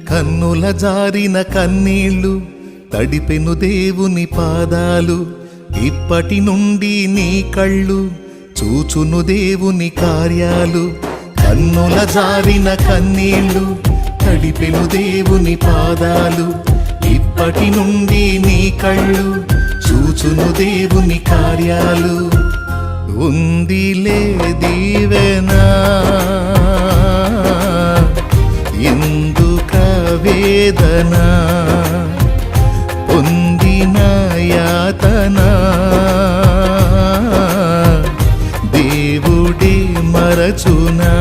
కన్నుల జారిన కన్నీళ్ళు తడిపెను దేవుని పాదాలు, ఇప్పటి నుండి నీ కళ్ళు చూచును దేవుని కార్యాలు. కన్నుల జారిన కన్నీళ్ళు తడిపెను దేవుని పాదాలు, ఇప్పటి నుండి నీ కళ్ళు చూచును దేవుని కార్యాలు. ఉందిలే దీవెనా ఎందుక వేదన, పొందిన యాతన దేవుడే మరచునా.